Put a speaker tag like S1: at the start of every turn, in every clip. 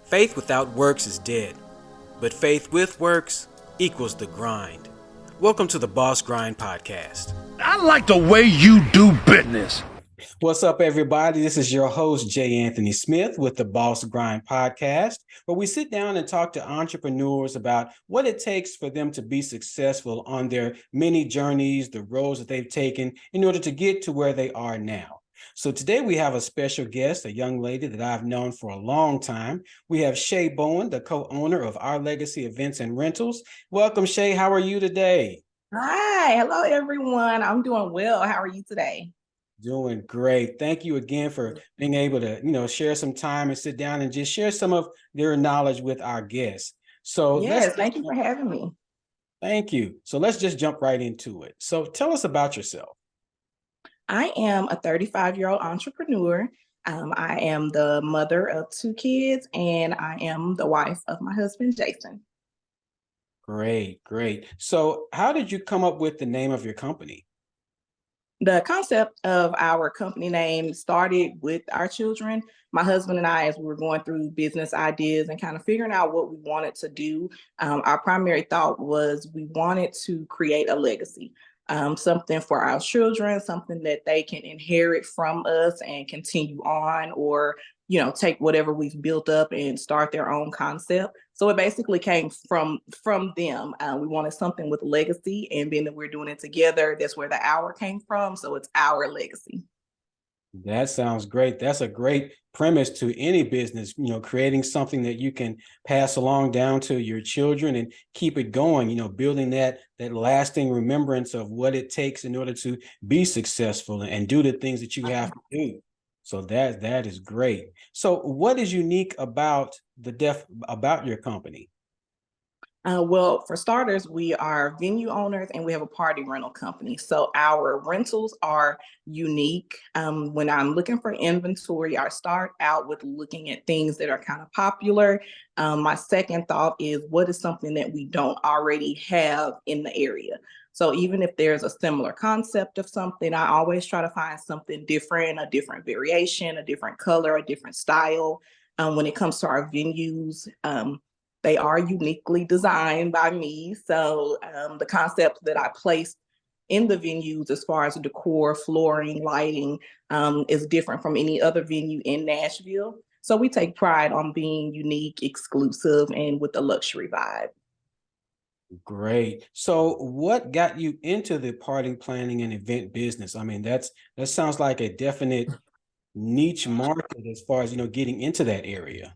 S1: Faith without works is dead, but faith with works equals the grind. Welcome to the Boss Grind Podcast.
S2: I like the way you do business.
S1: What's up, everybody? This is your host, J. Anthony Smith, with the Boss Grind Podcast, where we sit down and talk to entrepreneurs about what it takes for them to be successful on their many journeys, the roads that they've taken in order to get to where they are now. So today we have a special guest, a young lady that I've known for a long time. We have Shay Bowen, the co-owner of Our Legacy Events and Rentals. Welcome, Shay. How are you today?
S3: Hi, hello everyone. I'm doing well. How are you today?
S1: Doing great. Thank you again for being able to, share some time and sit down and just share some of their knowledge with our guests. So
S3: Yes, thank you for having me.
S1: Thank you. So let's just jump right into it. So tell us about yourself.
S3: I am a 35-year-old entrepreneur. I am the mother of 2 kids, and I am the wife of my husband, Jason.
S1: Great, great. So how did you come up with the name of your company?
S3: The concept of our company name started with our children. My husband and I, as we were going through business ideas and kind of figuring out what we wanted to do, our primary thought was we wanted to create a legacy. Something for our children, something that they can inherit from us and continue on, or take whatever we've built up and start their own concept. So it basically came from them. We wanted something with legacy, and being that we're doing it together, that's where the hour came from. So it's our legacy.
S1: That sounds great. That's a great premise to any business, creating something that you can pass along down to your children and keep it going, building that lasting remembrance of what it takes in order to be successful and do the things that you have to do. So that is great. So what is unique about about your company?
S3: Well, for starters, we are venue owners and we have a party rental company. So our rentals are unique. When I'm looking for inventory, I start out with looking at things that are kind of popular. My second thought is, what is something that we don't already have in the area? So even if there's a similar concept of something, I always try to find something different, a different variation, a different color, a different style. When it comes to our venues, they are uniquely designed by me. So the concept that I place in the venues as far as decor, flooring, lighting is different from any other venue in Nashville. So we take pride on being unique, exclusive, and with a luxury vibe.
S1: Great. So what got you into the party planning and event business? I mean, that sounds like a definite niche market as far as, getting into that area.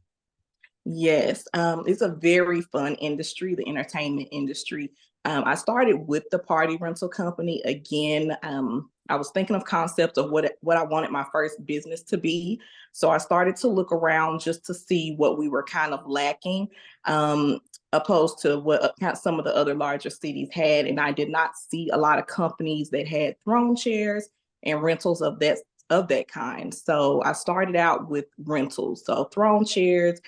S3: Yes, it's a very fun industry, the entertainment industry. I started with the party rental company. Again, I was thinking of concepts of what I wanted my first business to be. So I started to look around just to see what we were kind of lacking, opposed to what some of the other larger cities had. And I did not see a lot of companies that had throne chairs and rentals of that kind. So I started out with rentals, so throne chairs,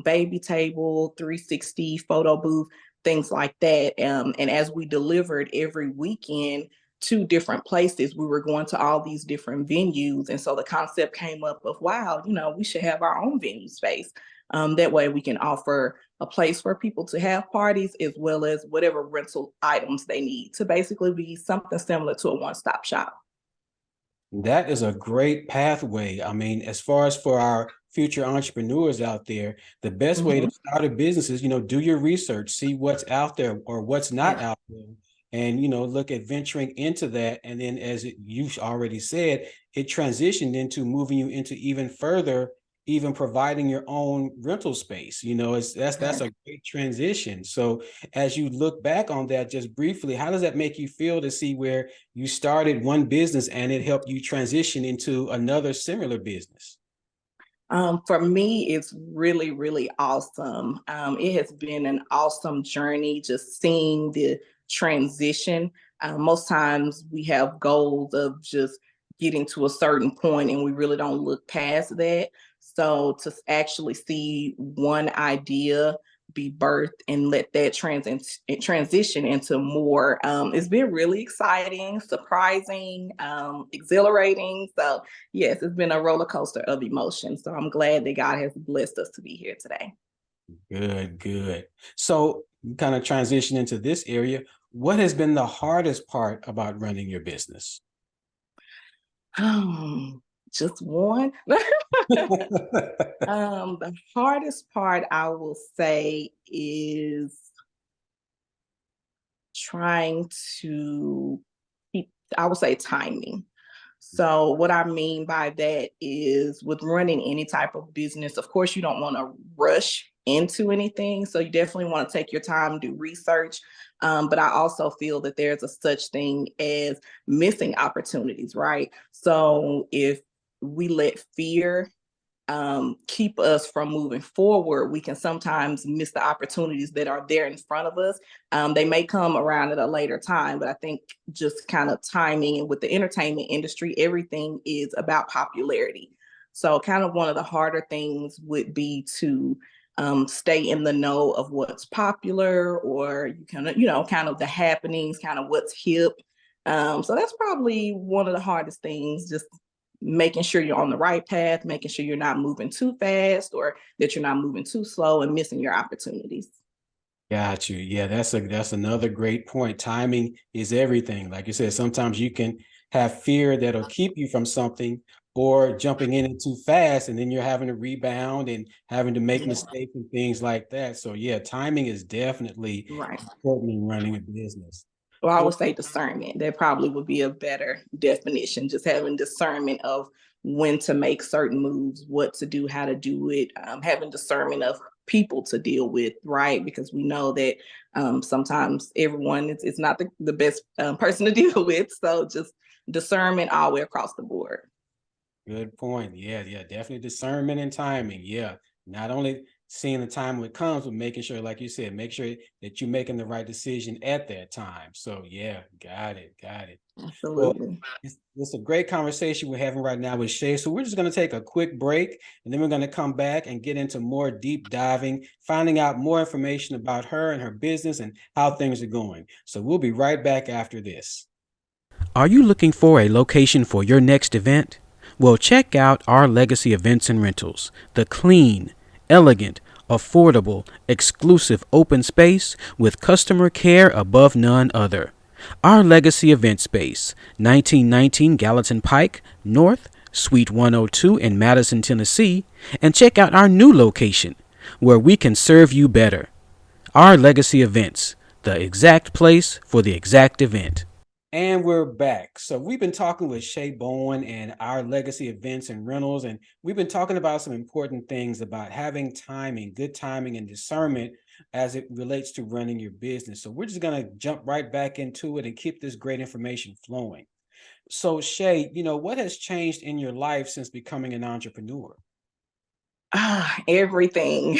S3: baby table, 360 photo booth, things like that. And as we delivered every weekend to different places, we were going to all these different venues. And so the concept came up of, wow, we should have our own venue space. That way we can offer a place for people to have parties as well as whatever rental items they need, to basically be something similar to a one-stop shop.
S1: That is a great pathway. I mean, as far as for our future entrepreneurs out there, the best way to start a business is, do your research, see what's out there or what's not out there, and, look at venturing into that. And then, as you've already said, it transitioned into moving you into even further, even providing your own rental space. That's a great transition. So as you look back on that, just briefly, how does that make you feel to see where you started one business and it helped you transition into another similar business?
S3: For me, it's really, really awesome. It has been an awesome journey just seeing the transition. Most times we have goals of just getting to a certain point and we really don't look past that. So to actually see one idea be birthed and let that transition into more. It's been really exciting, surprising, exhilarating. So yes, it's been a roller coaster of emotions. So I'm glad that God has blessed us to be here today.
S1: Good, good. So kind of transition into this area. What has been the hardest part about running your business?
S3: Just one. The hardest part I will say is trying to keep, I would say, timing. So what I mean by that is with running any type of business, of course, you don't want to rush into anything. So you definitely want to take your time, do research. But I also feel that there's a such thing as missing opportunities, right? So if we let fear keep us from moving forward, we can sometimes miss the opportunities that are there in front of us. They may come around at a later time, but I think just kind of timing, and with the entertainment industry, everything is about popularity. So kind of one of the harder things would be to stay in the know of what's popular, or you kind of, kind of the happenings, kind of what's hip. So that's probably one of the hardest things, just making sure you're on the right path, making sure you're not moving too fast or that you're not moving too slow and missing your opportunities.
S1: Got you. Yeah, that's another great point. Timing is everything. Like you said, sometimes you can have fear that'll keep you from something, or jumping in it too fast, and then you're having to rebound and having to make
S3: Yeah.
S1: mistakes and things like that. So yeah, timing is definitely
S3: Right.
S1: important in running a business.
S3: Well, I
S1: Well,
S3: would say discernment. That probably would be a better definition. Just having discernment of when to make certain moves, what to do, how to do it, having discernment of people to deal with, right? Because we know that sometimes everyone is not the best person to deal with. So just discernment all the way across the board.
S1: good point. Yeah, yeah, definitely discernment and timing. Yeah. Not only seeing the time when it comes, but making sure, like you said, make sure that you're making the right decision at that time. So yeah, got it, got it. Well,
S3: Absolutely.
S1: it's a great conversation we're having right now with Shay. So we're just going to take a quick break, and then we're going to come back and get into more deep diving, finding out more information about her and her business and how things are going. So we'll be right back after this. Are you looking for a location for your next event? Well, check out our Legacy Events and Rentals, the clean, elegant, affordable, exclusive open space with customer care above none other. Our Legacy Event Space, 1919 Gallatin Pike, North, Suite 102 in Madison, Tennessee, and check out our new location, where we can serve you better. Our Legacy Events, the exact place for the exact event. And we're back. So we've been talking with Shay Bowen and our Legacy Events and Rentals, and we've been talking about some important things about having timing, good timing and discernment as it relates to running your business. So we're just going to jump right back into it and keep this great information flowing. So Shay, what has changed in your life since becoming an entrepreneur?
S3: Everything.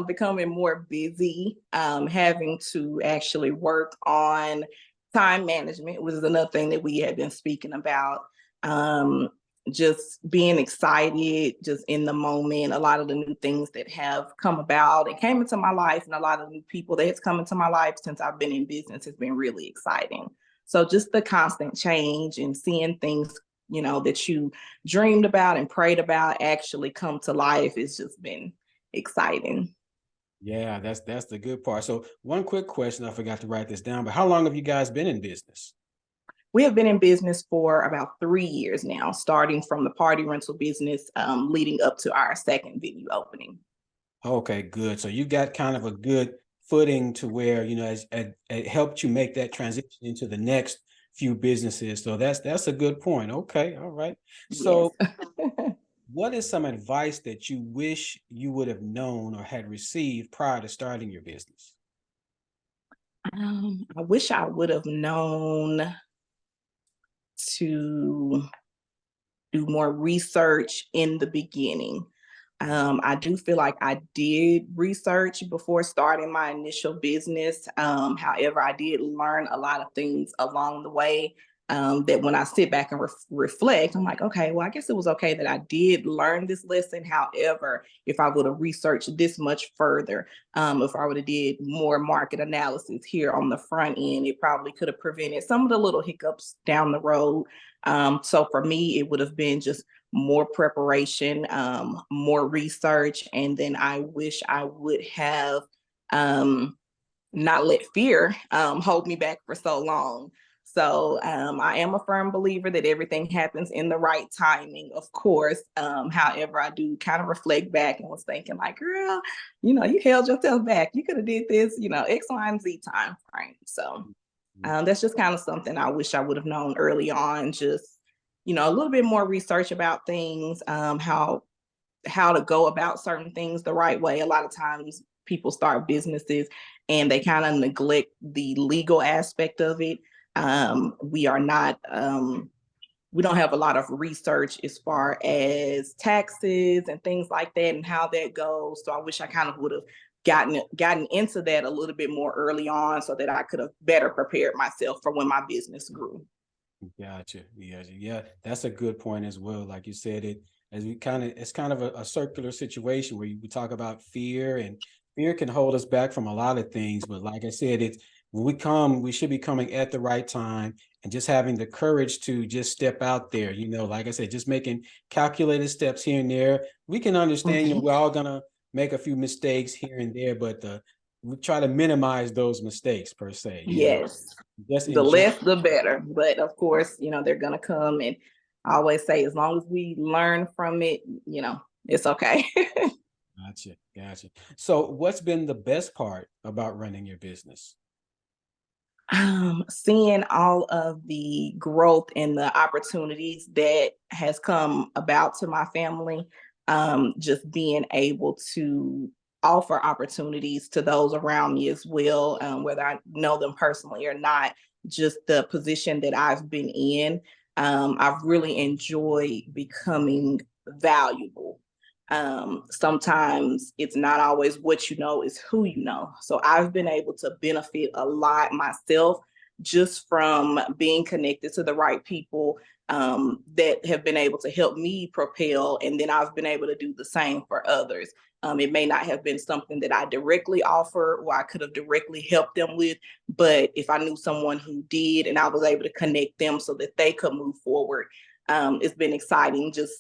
S3: Becoming more busy, having to actually work on time management, which is another thing that we had been speaking about. Um, just being excited, just in the moment, a lot of the new things that have come about and came into my life, and a lot of new people that has come into my life since I've been in business has been really exciting. So just the constant change and seeing things, that you dreamed about and prayed about actually come to life. It's just been exciting.
S1: Yeah, that's the good part. So one quick question, I forgot to write this down, but how long have you guys been in business?
S3: We have been in business for about 3 years now, starting from the party rental business, leading up to our second venue opening.
S1: Okay, good. So you got kind of a good footing to where, as it helped you make that transition into the next few businesses. So that's a good point. Okay, all right.
S3: Yes.
S1: So what is some advice that you wish you would have known or had received prior to starting your business?
S3: I wish I would have known to do more research in the beginning. I do feel like I did research before starting my initial business. However, I did learn a lot of things along the way. that when I sit back and reflect, I'm like, okay, well, I guess it was okay that I did learn this lesson. However, if I would have researched this much further, if I would have did more market analysis here on the front end, it probably could have prevented some of the little hiccups down the road. So for me, it would have been just more preparation, more research, and then I wish I would have not let fear hold me back for so long. So I am a firm believer that everything happens in the right timing, of course. However, I do kind of reflect back and was thinking like, girl, you held yourself back. You could have did this, X, Y, and Z time frame. So that's just kind of something I wish I would have known early on. Just, a little bit more research about things, how to go about certain things the right way. A lot of times people start businesses and they kind of neglect the legal aspect of it. We are not, we don't have a lot of research as far as taxes and things like that and how that goes. So I wish I kind of would have gotten into that a little bit more early on so that I could have better prepared myself for when my business grew.
S1: Gotcha. Yeah. That's a good point as well. Like you said, it's kind of a circular situation where we talk about fear, and fear can hold us back from a lot of things. But like I said, when we should be coming at the right time and just having the courage to just step out there, like I said, just making calculated steps here and there. We can understand, we're all going to make a few mistakes here and there, but we try to minimize those mistakes per se.
S3: Yes.
S1: Just
S3: The
S1: enjoy.
S3: less, the better. But of course, they're going to come. And I always say, as long as we learn from it, it's okay.
S1: Gotcha. So what's been the best part about running your business?
S3: Seeing all of the growth and the opportunities that has come about to my family, just being able to offer opportunities to those around me as well, whether I know them personally or not, just the position that I've been in. I've really enjoyed becoming valuable. Sometimes it's not always what you know, it's who you know. So I've been able to benefit a lot myself just from being connected to the right people that have been able to help me propel. And then I've been able to do the same for others. It may not have been something that I directly offer or I could have directly helped them with, but if I knew someone who did and I was able to connect them so that they could move forward, it's been exciting just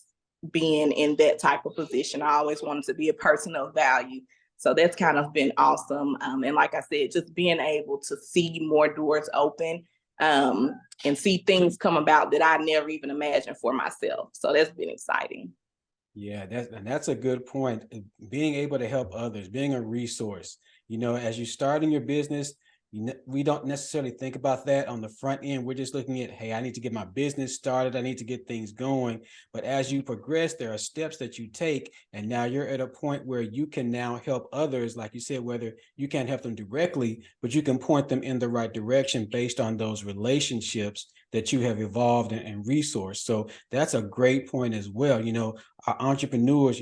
S3: being in that type of position. I always wanted to be a person of value. So that's kind of been awesome. And like I said, just being able to see more doors open and see things come about that I never even imagined for myself. So that's been exciting.
S1: Yeah, that's a good point. Being able to help others, being a resource. As you start in your business, we don't necessarily think about that on the front end. We're just looking at, hey, I need to get my business started. I need to get things going. But as you progress, there are steps that you take. And now you're at a point where you can now help others. Like you said, whether you can't help them directly, but you can point them in the right direction based on those relationships that you have evolved and resourced. So that's a great point as well. Our entrepreneurs,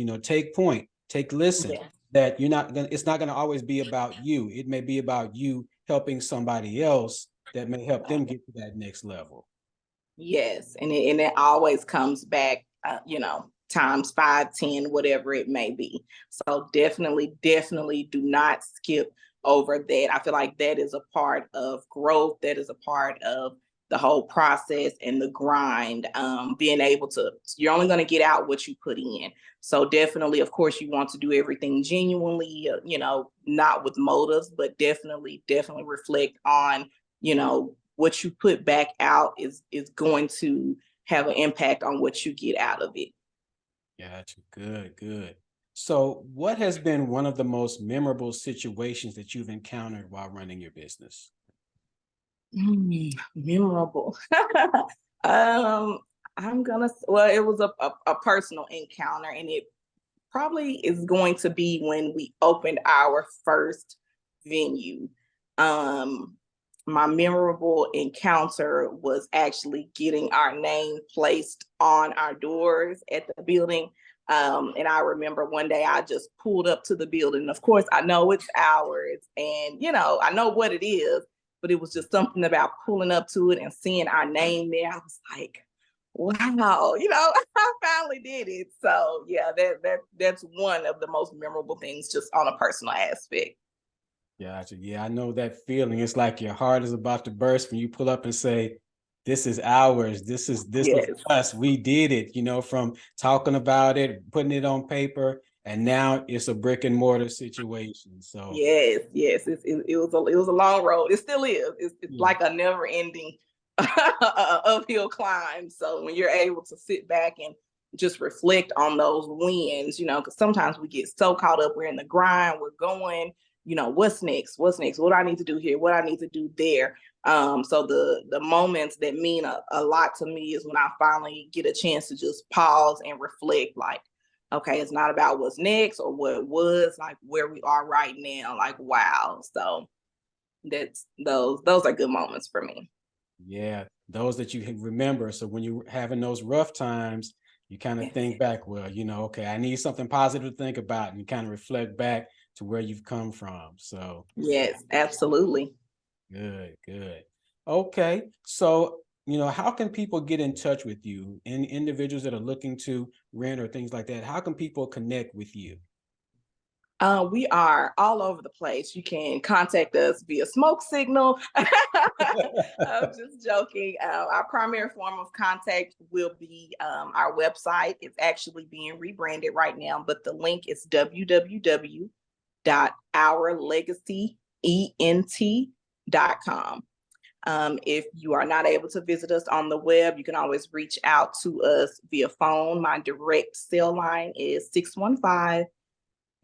S1: take listen.
S3: Yeah.
S1: That it's not gonna always be about you. It may be about you helping somebody else that may help them get to that next level.
S3: Yes. And it always comes back, times 5, 10, whatever it may be. So definitely do not skip over that. I feel like that is a part of growth. That is a part of the whole process and the grind. Being able to, you're only going to get out what you put in. So definitely, of course, you want to do everything genuinely, not with motives, but definitely reflect on, what you put back out is going to have an impact on what you get out of it.
S1: Gotcha. Good. So what has been one of the most memorable situations that you've encountered while running your business?
S3: Memorable. It was a personal encounter, and it probably is going to be when we opened our first venue. My memorable encounter was actually getting our name placed on our doors at the building. And I remember one day I just pulled up to the building. Of course, I know it's ours and, I know what it is, but it was just something about pulling up to it and seeing our name there. I was like, wow, I finally did it. So yeah, that's one of the most memorable things just on a personal aspect.
S1: Gotcha. Yeah, I know that feeling. It's like your heart is about to burst when you pull up and say, this is ours. This is
S3: Yes.
S1: us. We did it, from talking about it, putting it on paper, and now it's a brick and mortar situation. So
S3: Yes, yes. It was a long road. It still is. It's
S1: yeah.
S3: like a never ending uphill climb. So when you're able to sit back and just reflect on those wins, because sometimes we get so caught up, we're in the grind, we're going, what's next? What's next? What do I need to do here? What I need to do there? So the moments that mean a lot to me is when I finally get a chance to just pause and reflect, like, okay, it's not about what's next or what it was, like where we are right now, like, wow. So that's those are good moments for me.
S1: Yeah, those that you can remember. So when you're having those rough times, you kind of
S3: Yes,
S1: think back, well, okay, I need something positive to think about, and you kind of reflect back to where you've come from. So
S3: yes, absolutely.
S1: good, good. Okay. So, how can people get in touch with you and individuals that are looking to rent or things like that? How can people connect with you?
S3: We are all over the place. You can contact us via smoke signal. I'm just joking. Our primary form of contact will be our website. It's actually being rebranded right now, but the link is www.ourlegacyent.com. If you are not able to visit us on the web, you can always reach out to us via phone. My direct cell line is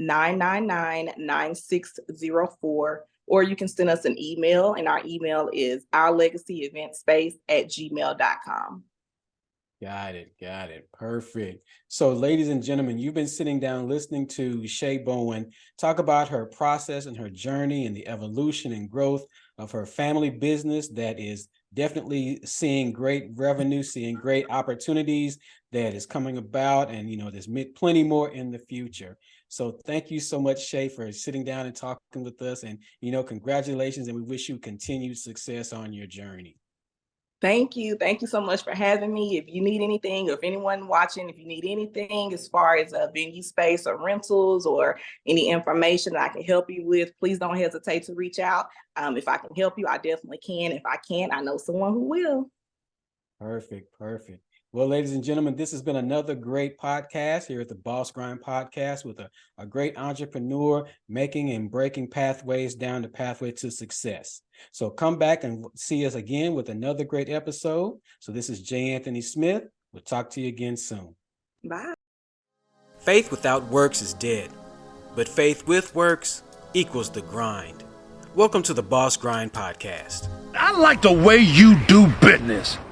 S3: 615-999-9604, or you can send us an email, and our email is ourlegacyeventspace@gmail.com.
S1: Got it. Got it. Perfect. So, ladies and gentlemen, you've been sitting down listening to Shay Bowen talk about her process and her journey and the evolution and growth of her family business that is definitely seeing great revenue, seeing great opportunities that is coming about. And, there's plenty more in the future. So, thank you so much, Shay, for sitting down and talking with us. And, congratulations. And we wish you continued success on your journey.
S3: Thank you. Thank you so much for having me. If you need anything, or if anyone watching, if you need anything as far as a venue space or rentals or any information that I can help you with, please don't hesitate to reach out. If I can help you, I definitely can. If I can't, I know someone who will.
S1: Perfect. Perfect. Well, ladies and gentlemen, this has been another great podcast here at the Boss Grind Podcast with a great entrepreneur making and breaking pathways down the pathway to success. So come back and see us again with another great episode. So this is J. Anthony Smith. We'll talk to you again soon.
S3: Bye.
S1: Faith without works is dead, but faith with works equals the grind. Welcome to the Boss Grind Podcast.
S2: I like the way you do business.